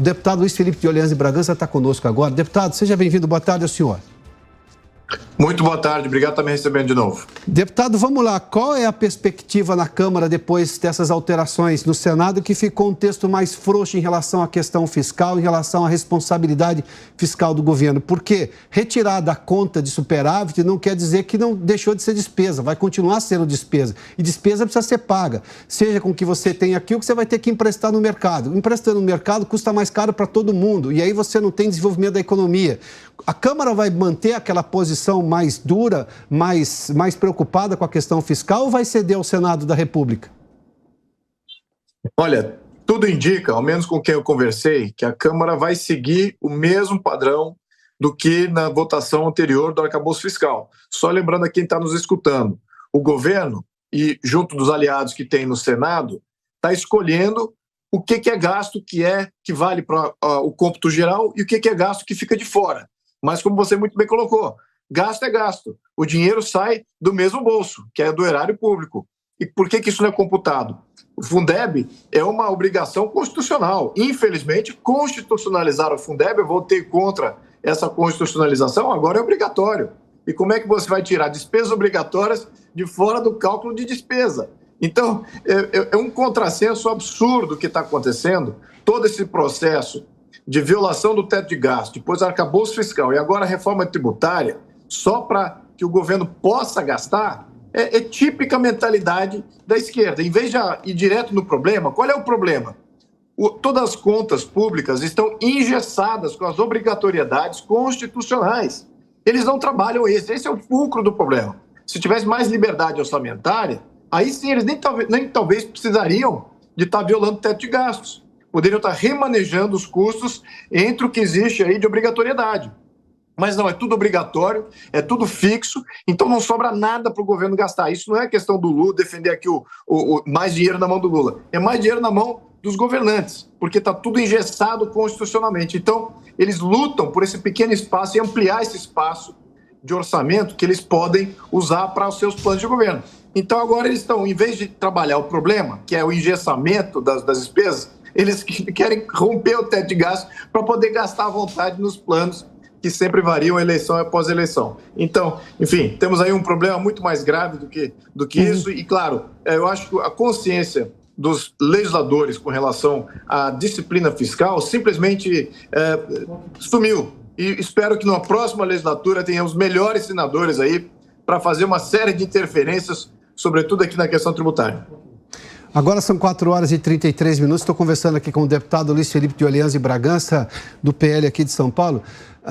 deputado Luiz Felipe de Orleans e Bragança está conosco agora. Deputado, seja bem-vindo. Boa tarde ao senhor. Muito boa tarde, obrigado por estar me recebendo de novo. Deputado, vamos lá, qual é a perspectiva na Câmara depois dessas alterações no Senado, que ficou um texto mais frouxo em relação à questão fiscal, em relação à responsabilidade fiscal do governo? Porque retirar da conta de superávit não quer dizer que não deixou de ser despesa, vai continuar sendo despesa. E despesa precisa ser paga, seja com o que você tem aqui ou que você vai ter que emprestar no mercado. Emprestando no mercado custa mais caro para todo mundo e aí você não tem desenvolvimento da economia. A Câmara vai manter aquela posição mais dura, mais preocupada com a questão fiscal ou vai ceder ao Senado da República? Olha, tudo indica, ao menos com quem eu conversei, que a Câmara vai seguir o mesmo padrão do que na votação anterior do arcabouço fiscal. Só lembrando a quem está nos escutando, o governo, e junto dos aliados que tem no Senado, está escolhendo o que é gasto que vale para o cômputo geral e o que é gasto que fica de fora. Mas como você muito bem colocou, gasto é gasto. O dinheiro sai do mesmo bolso, que é do erário público. E por que isso não é computado? O Fundeb é uma obrigação constitucional. Infelizmente, constitucionalizar o Fundeb, eu votei contra essa constitucionalização, agora é obrigatório. E como é que você vai tirar despesas obrigatórias de fora do cálculo de despesa? Então, é um contrassenso absurdo o que está acontecendo. Todo esse processo de violação do teto de gasto, depois arcabouço fiscal e agora a reforma tributária, só para que o governo possa gastar, é típica mentalidade da esquerda. Em vez de ir direto no problema, qual é o problema? Todas as contas públicas estão engessadas com as obrigatoriedades constitucionais. Eles não trabalham esse é o fulcro do problema. Se tivesse mais liberdade orçamentária, aí sim eles nem talvez precisariam de estar violando o teto de gastos. Poderiam estar remanejando os custos entre o que existe aí de obrigatoriedade. Mas não, é tudo obrigatório, é tudo fixo, então não sobra nada para o governo gastar. Isso não é questão do Lula defender aqui o mais dinheiro na mão do Lula. É mais dinheiro na mão dos governantes, porque está tudo engessado constitucionalmente. Então, eles lutam por esse pequeno espaço e ampliar esse espaço de orçamento que eles podem usar para os seus planos de governo. Então, agora eles estão, em vez de trabalhar o problema, que é o engessamento das despesas, eles querem romper o teto de gasto para poder gastar à vontade nos planos que sempre variam eleição após eleição. Então, enfim, temos aí um problema muito mais grave do que isso e, claro, eu acho que a consciência dos legisladores com relação à disciplina fiscal simplesmente sumiu. E espero que na próxima legislatura tenhamos melhores senadores aí para fazer uma série de interferências, sobretudo aqui na questão tributária. Agora são 4 horas e 33 minutos. Estou conversando aqui com o deputado Luiz Felipe de Orleans e Bragança, do PL aqui de São Paulo.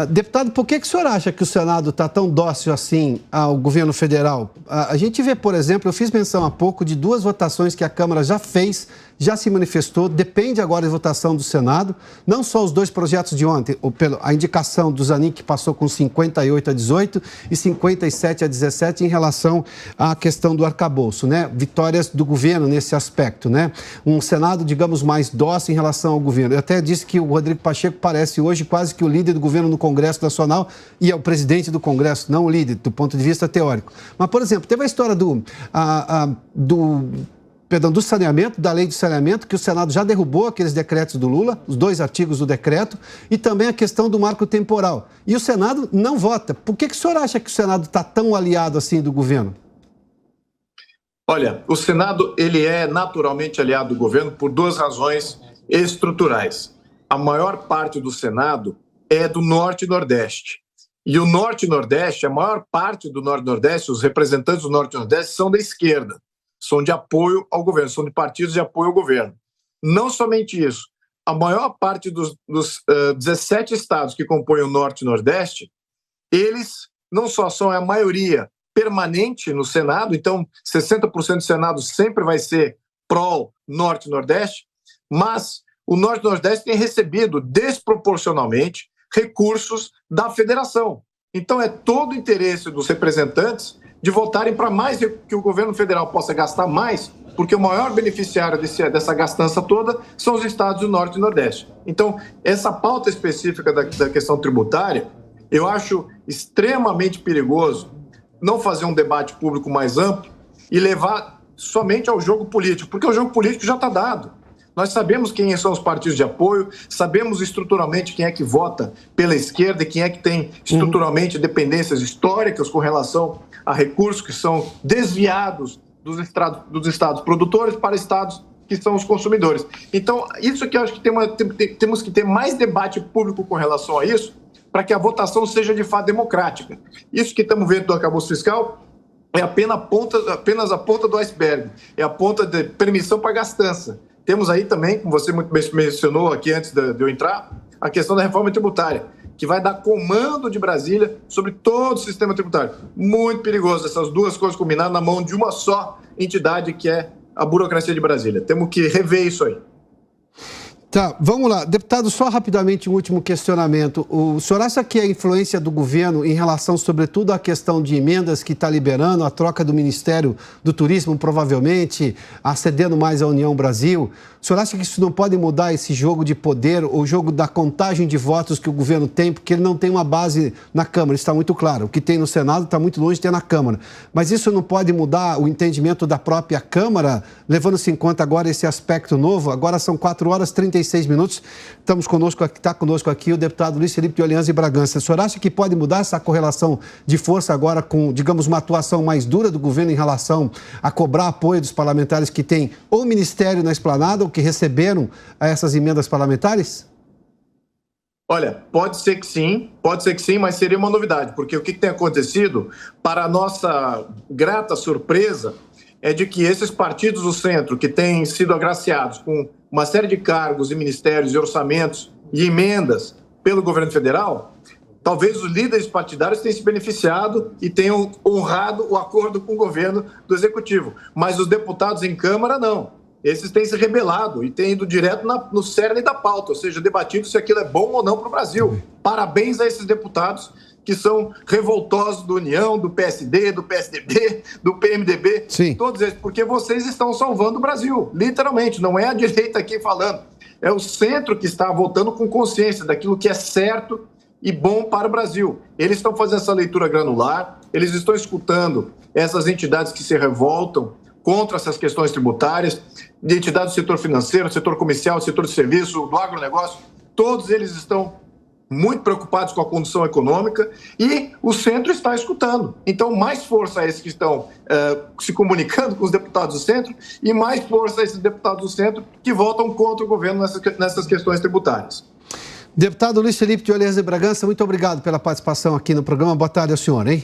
Deputado, por que o senhor acha que o Senado está tão dócil assim ao governo federal? A gente vê, por exemplo, eu fiz menção há pouco de 2 votações que a Câmara já fez, já se manifestou, depende agora da votação do Senado, não só os 2 projetos de ontem, a indicação do Zanin, que passou com 58 a 18 e 57 a 17 em relação à questão do arcabouço, né? Vitórias do governo nesse aspecto, né? Um Senado, digamos, mais dócil em relação ao governo. Eu até disse que o Rodrigo Pacheco parece hoje quase que o líder do governo no Congresso Nacional e é o presidente do Congresso, não o líder, do ponto de vista teórico. Mas, por exemplo, teve a história do saneamento, da lei de saneamento, que o Senado já derrubou aqueles decretos do Lula, os 2 artigos do decreto, e também a questão do marco temporal. E o Senado não vota. Por que o senhor acha que o Senado está tão aliado assim do governo? Olha, o Senado ele é naturalmente aliado do governo por 2 razões estruturais. A maior parte do Senado é do Norte e Nordeste. E o Norte e Nordeste, a maior parte do Norte e Nordeste, os representantes do Norte e Nordeste são da esquerda, são de apoio ao governo, são de partidos de apoio ao governo. Não somente isso, a maior parte dos 17 estados que compõem o Norte e Nordeste, eles não só são a maioria permanente no Senado, então 60% do Senado sempre vai ser pró-Norte e Nordeste, mas o Norte e Nordeste tem recebido desproporcionalmente recursos da federação. Então é todo o interesse dos representantes de votarem para mais que o governo federal possa gastar mais, porque o maior beneficiário dessa gastança toda são os estados do Norte e Nordeste. Então, essa pauta específica da questão tributária, eu acho extremamente perigoso não fazer um debate público mais amplo e levar somente ao jogo político, porque o jogo político já está dado. Nós sabemos quem são os partidos de apoio, sabemos estruturalmente quem é que vota pela esquerda e quem é que tem estruturalmente dependências históricas com relação a recursos que são desviados dos estados produtores para estados que são os consumidores. Então, isso que eu acho que temos que ter mais debate público com relação a isso, para que a votação seja de fato democrática. Isso que estamos vendo do arcabouço fiscal é apenas a ponta do iceberg, é a ponta de permissão para gastança. Temos aí também, como você muito bem mencionou aqui antes de eu entrar, a questão da reforma tributária, que vai dar comando de Brasília sobre todo o sistema tributário. Muito perigoso essas duas coisas combinadas na mão de uma só entidade, que é a burocracia de Brasília. Temos que rever isso aí. Tá, vamos lá. Deputado, só rapidamente um último questionamento. O senhor acha que a influência do governo em relação, sobretudo, à questão de emendas que está liberando, a troca do Ministério do Turismo, provavelmente, acedendo mais à União Brasil, o senhor acha que isso não pode mudar esse jogo de poder, o jogo da contagem de votos que o governo tem, porque ele não tem uma base na Câmara, isso está muito claro. O que tem no Senado está muito longe de ter na Câmara. Mas isso não pode mudar o entendimento da própria Câmara, levando-se em conta agora esse aspecto novo? Agora são 4h36. Está conosco aqui o deputado Luiz Felipe de Orleans e Bragança. O senhor acha que pode mudar essa correlação de força agora com, digamos, uma atuação mais dura do governo em relação a cobrar apoio dos parlamentares que têm ou ministério na esplanada ou que receberam essas emendas parlamentares? Olha, pode ser que sim, mas seria uma novidade, porque o que tem acontecido, para a nossa grata surpresa, é de que esses partidos do centro, que têm sido agraciados com uma série de cargos e ministérios e orçamentos e emendas pelo governo federal, talvez os líderes partidários tenham se beneficiado e tenham honrado o acordo com o governo do Executivo. Mas os deputados em Câmara, não. Esses têm se rebelado e têm ido direto no cerne da pauta, ou seja, debatido se aquilo é bom ou não para o Brasil. Parabéns a esses deputados que são revoltosos do União, do PSD, do PSDB, do PMDB, Sim. Todos eles, porque vocês estão salvando o Brasil, literalmente, não é a direita aqui falando, é o centro que está votando com consciência daquilo que é certo e bom para o Brasil. Eles estão fazendo essa leitura granular, eles estão escutando essas entidades que se revoltam contra essas questões tributárias, de entidades do setor financeiro, do setor comercial, do setor de serviço, do agronegócio, todos eles estão muito preocupados com a condição econômica e o centro está escutando. Então, mais força a esses que estão se comunicando com os deputados do centro e mais força a esses deputados do centro que votam contra o governo nessas questões tributárias. Deputado Luiz Felipe de Orleans e Bragança, muito obrigado pela participação aqui no programa. Boa tarde ao senhor, hein?